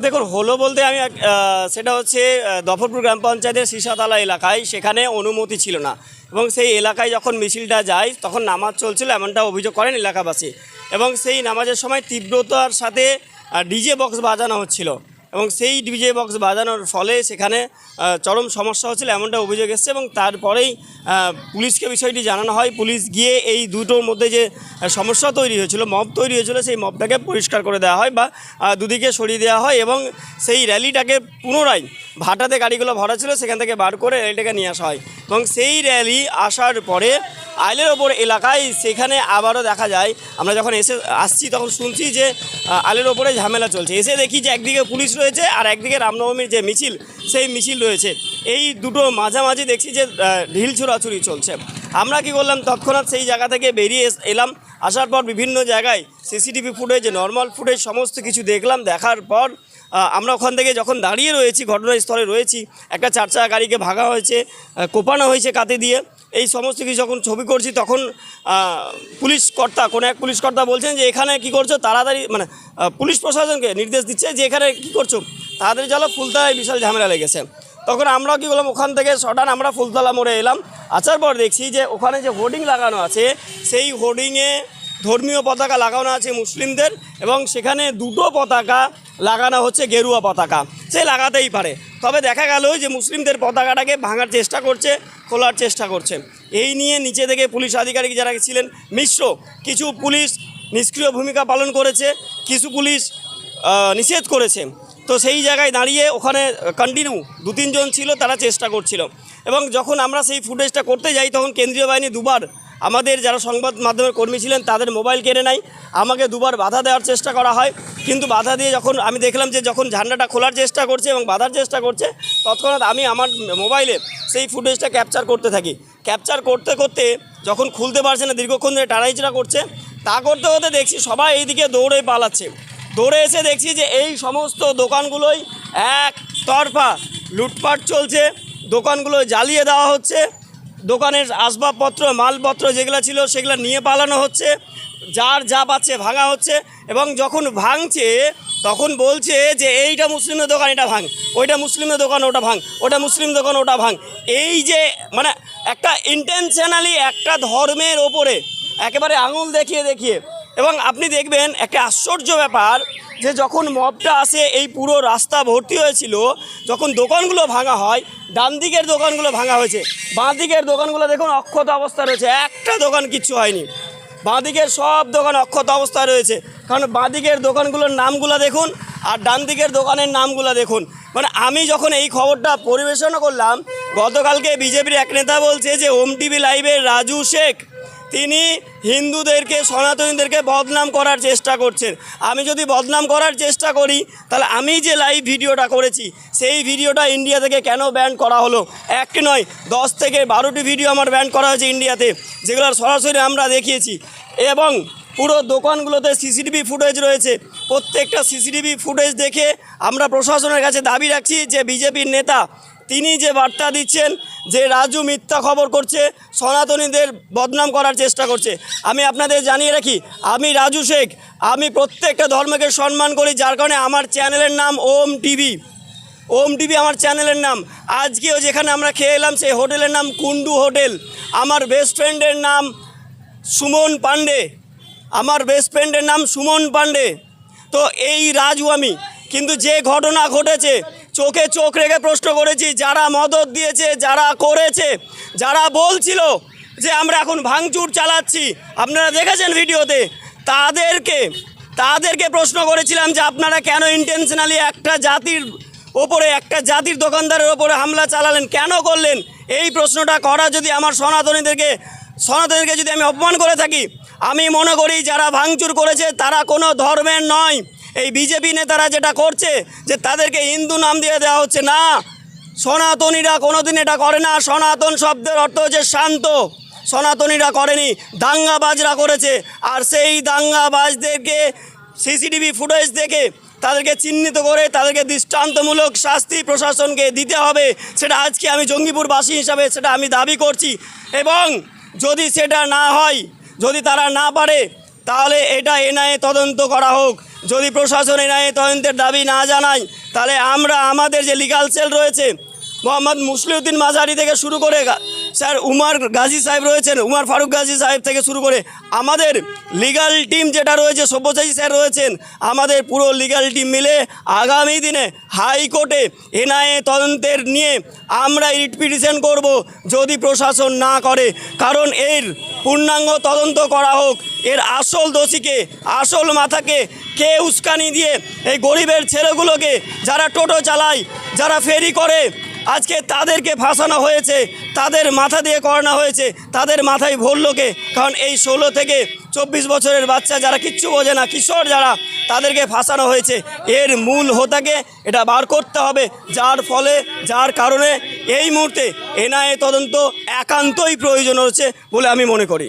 দেখুন হলো বলতে আমি সেটা হচ্ছে দফরপুর গ্রাম পঞ্চায়েতের শীর্ষতলা এলাকায়, সেখানে অনুমতি ছিল না এবং সেই এলাকায় যখন মিছিলটা যায় তখন নামাজ চলছিল এমনটা অভিযোগ করেন এলাকাবাসী। এবং সেই নামাজের সময় তীব্রতার সাথে ডিজে বক্স বাজানো হচ্ছিল এবং সেই ডিজে বক্স বাজানোর ফলে সেখানে চরম সমস্যা হচ্ছিল এমনটা অভিযোগ এসছে। এবং তারপরেই পুলিশকে বিষয়টি জানানো হয়। পুলিশ গিয়ে এই দুটোর মধ্যে যে সমস্যা তৈরি হয়েছিল, মব তৈরি হয়েছিল, সেই মবটাকে পরিষ্কার করে দেওয়া হয় বা দুদিকে সরিয়ে দেওয়া হয় এবং সেই র্যালিটাকে পুনরায় ভাটাতে গাড়িগুলো ভরা ছিল সেখান থেকে বার করে র্যালিটাকে নিয়ে আসা হয়। এবং সেই র্যালি আসার পরে আইলের ওপর এলাকায় সেখানে আবারও দেখা যায়, আমরা যখন আসছি তখন শুনছি যে আইলের ওপরে ঝামেলা চলছে। এসে দেখি যে একদিকে পুলিশ রয়েছে আর একদিকে রামনবমীর যে মিছিল সেই মিছিল রয়েছে। এই দুটো মাঝামাঝি দেখছি যে ঢিল ছোড়াছুড়ি চলছে। আমরা কি করলাম, তৎক্ষণাৎ সেই জায়গা থেকে বেরিয়ে এলাম। আসার পর বিভিন্ন জায়গায় সিসিটিভি ফুটেজ, নর্মাল ফুটেজ সমস্ত কিছু দেখলাম। দেখার পর আমরা ওখান থেকে যখন দাঁড়িয়ে রয়েছি, ঘটনাস্থলে রয়েছি, একটা 4 চাকা গাড়িকে ভাঙা হয়েছে, কোপানো হয়েছে কাঁতে দিয়ে, এই সমস্ত কিছু যখন ছবি করছি তখন কোনো এক পুলিশ কর্তা বলছেন যে এখানে কি করছো, তাড়াতাড়ি মানে পুলিশ প্রশাসনকে নির্দেশ দিচ্ছে যে এখানে কি করছো, তাড়াতাড়ি চলো, ফুলতলায় বিশাল ঝামেলা লেগেছে। তখন আমরাও কী করলাম, ওখান থেকে সডান আমরা ফুলতলা মোড়ে এলাম। আসার পর দেখছি যে ওখানে যে হোর্ডিং লাগানো আছে সেই হোর্ডিংয়ে ধর্মীয় পতাকা লাগানো আছে মুসলিমদের এবং সেখানে দুটো পতাকা লাগানো হচ্ছে গেরুয়া পতাকা। সে লাগাতেই পারে, তবে দেখা গেল যে মুসলিমদের পতাকাটাকে ভাঙার চেষ্টা করছে, খোলার চেষ্টা করছে। এই নিয়ে নিচে থেকে পুলিশ আধিকারিক যারা ছিলেন মিশ্র, কিছু পুলিশ নিষ্ক্রিয় ভূমিকা পালন করেছে, কিছু পুলিশ নিষেধ করেছে। তো সেই জায়গায় দাঁড়িয়ে ওখানে কন্টিনিউ 2-3 জন ছিল, তারা চেষ্টা করছিল। এবং যখন আমরা সেই ফুটেজটা করতে যাই তখন কেন্দ্রীয় বাহিনী দুবার আমাদের যারা সংবাদ মাধ্যমের কর্মী ছিলেন তাদের মোবাইল কেড়ে নেয়। আমাকে দুবার বাধা দেওয়ার চেষ্টা করা হয়, কিন্তু বাধা দিয়ে যখন আমি দেখলাম যে যখন ঝান্ডাটা খোলার চেষ্টা করছে এবং বাধার চেষ্টা করছে, তৎক্ষণাৎ আমি আমার মোবাইলে সেই ফুটেজটা ক্যাপচার করতে থাকি। ক্যাপচার করতে করতে যখন খুলতে পারছে না, দীর্ঘক্ষণ ধরে টানাইচড়া করছে, তা করতে করতে দেখছি সবাই এইদিকে দৌড়ে পালাচ্ছে। দৌড়ে এসে দেখছি যে এই সমস্ত দোকানগুলোই একতরফা লুটপাট চলছে, দোকানগুলো জ্বালিয়ে দেওয়া হচ্ছে, দোকানের আসবাবপত্র মালপত্র যেগুলো ছিল সেগুলো নিয়ে পালানো হচ্ছে, যার যা পাচ্ছে ভাঙা হচ্ছে। এবং যখন ভাঙছে তখন বলছে যে এইটা মুসলিমদের দোকান এটা ভাঙ, ওইটা মুসলিমদের দোকান ওটা ভাঙ, ওটা মুসলিম দোকান ওটা ভাঙ। এই যে মানে একটা ইন্টেনশনালি একটা ধর্মের ওপরে একেবারে আঙুল দেখিয়ে দেখিয়ে। এবং আপনি দেখবেন একটা আশ্চর্য ব্যাপার যে যখন মবটা আসে এই পুরো রাস্তা ভর্তি হয়েছিল, যখন দোকানগুলো ভাঙা হয়, ডান দিকের দোকানগুলো ভাঙা হয়েছে, বাঁ দিকের দোকানগুলো দেখুন অক্ষত অবস্থা রয়েছে, একটা দোকান কিচ্ছু হয়নি। বাঁ দিকের সব দোকান অক্ষত অবস্থায় রয়েছে, কারণ বাঁ দিকের দোকানগুলোর নামগুলো দেখুন আর ডান দিকের দোকানের নামগুলো দেখুন। মানে আমি যখন এই খবরটা পরিবেশন করলাম, গতকালকে বিজেপির এক নেতা বলছে যে ওম টিভি লাইভের রাজু শেখ তিনি হিন্দুদেরকে সনাতনীদেরকে বদনাম করার চেষ্টা করছেন। আমি যদি বদনাম করার চেষ্টা করি তাহলে আমি যে লাইভ ভিডিওটা করেছি সেই ভিডিওটা ইন্ডিয়া থেকে কেন ব্যান করা হলো? একটি নয়, 10 থেকে 12টি ভিডিও আমার ব্যান করা হয়েছে ইন্ডিয়াতে, যেগুলোর সরাসরি আমরা দেখিয়েছি। এবং পুরো দোকানগুলোতে সিসিটিভি ফুটেজ রয়েছে। প্রত্যেকটা সিসিটিভি ফুটেজ দেখে আমরা প্রশাসনের কাছে দাবি রাখছি যে বিজেপির নেতা তিনি যে বার্তা দিচ্ছেন যে রাজু মিথ্যা খবর করছে, সনাতনীদের বদনাম করার চেষ্টা করছে। আমি আপনাদের জানিয়ে রাখি, আমি রাজু শেখ, আমি প্রত্যেকটা ধর্মকে সম্মান করি, যার কারণে আমার চ্যানেলের নাম ওম টিভি। ওম টিভি আমার চ্যানেলের নাম। আজকেও যেখানে আমরা খেয়ে এলাম সেই হোটেলের নাম কুন্ডু হোটেল। আমার বেস্ট ফ্রেন্ডের নাম সুমন পান্ডে, আমার বেস্ট ফ্রেন্ডের নাম সুমন পান্ডে। তো এই রাজু আমি, কিন্তু যে ঘটনা ঘটেছে চোখে চোখ রেখে প্রশ্ন করেছি, যারা মদত দিয়েছে, যারা করেছে, যারা বলছিল যে আমরা এখন ভাঙচুর চালাচ্ছি, আপনারা দেখেছেন ভিডিওতে, তাদেরকে প্রশ্ন করেছিলাম যে আপনারা কেন ইন্টেনশনালি একটা জাতির দোকানদারের ওপরে হামলা চালালেন, কেন করলেন? এই প্রশ্নটা করা যদি আমার সনাতনীদেরকে যদি আমি অপমান করে থাকি, আমি মনে করি যারা ভাঙচুর করেছে তারা কোনো ধর্মের নয়। এই বিজেপি নেতারা যেটা করছে যে তাদেরকে হিন্দু নাম দিয়ে দেওয়া হচ্ছে, না, সনাতনীরা কোনোদিন এটা করে না। সনাতন শব্দের অর্থ হচ্ছে শান্ত, সনাতনীরা করেনি, দাঙ্গাবাজরা করেছে। আর সেই দাঙ্গাবাজদেরকে সিসিটিভি ফুটেজ দেখে তাদেরকে চিহ্নিত করে তাদেরকে দৃষ্টান্তমূলক শাস্তি প্রশাসনকে দিতে হবে। সেটা আজকে আমি জঙ্গিপুরবাসী হিসাবে সেটা আমি দাবি করছি। এবং যদি সেটা না হয়, যদি তারা না পারে, তাহলে এটা এনআইএ তদন্ত করা হোক। যদি প্রশাসন এনআইএ তদন্তের দাবি না জানায়, তাহলে আমরা আমাদের যে লিগাল সেল রয়েছে, মোহাম্মদ মুসলিউদ্দিন মাঝারি থেকে শুরু করে স্যার উমার গাজী সাহেব রয়েছেন, উমার ফারুক গাজী সাহেব থেকে শুরু করে আমাদের লিগাল টিম যেটা রয়েছে, সব্যসাচী স্যার রয়েছেন, আমাদের পুরো লিগাল টিম মিলে আগামী দিনে হাইকোর্টে এনআইএ তদন্তের নিয়ে আমরা রিট পিটিশন করব যদি প্রশাসন না করে। কারণ এর পূর্ণাঙ্গ তদন্ত করা হোক, এর আসল দোষীকে, আসল মাথাকে কে উস্কানি দিয়ে এই গরিবের ছেলেগুলোকে, যারা টোটো চালায়, যারা ফেরি করে, আজকে তাদেরকে ফাঁসানো হয়েছে, তাদের মাথা দিয়ে করানো হয়েছে, তাদের মাথায় ভরল কে? কারণ এই 16 থেকে 24 বছরের বাচ্চা যারা কিচ্ছু বোঝে না, কিশোর যারা, তাদেরকে ফাঁসানো হয়েছে। এর মূল হোতাকে এটা বার করতে হবে, যার ফলে, যার কারণে এই মুহূর্তে এনআইএ তদন্ত একান্তই প্রয়োজন হচ্ছে বলে আমি মনে করি।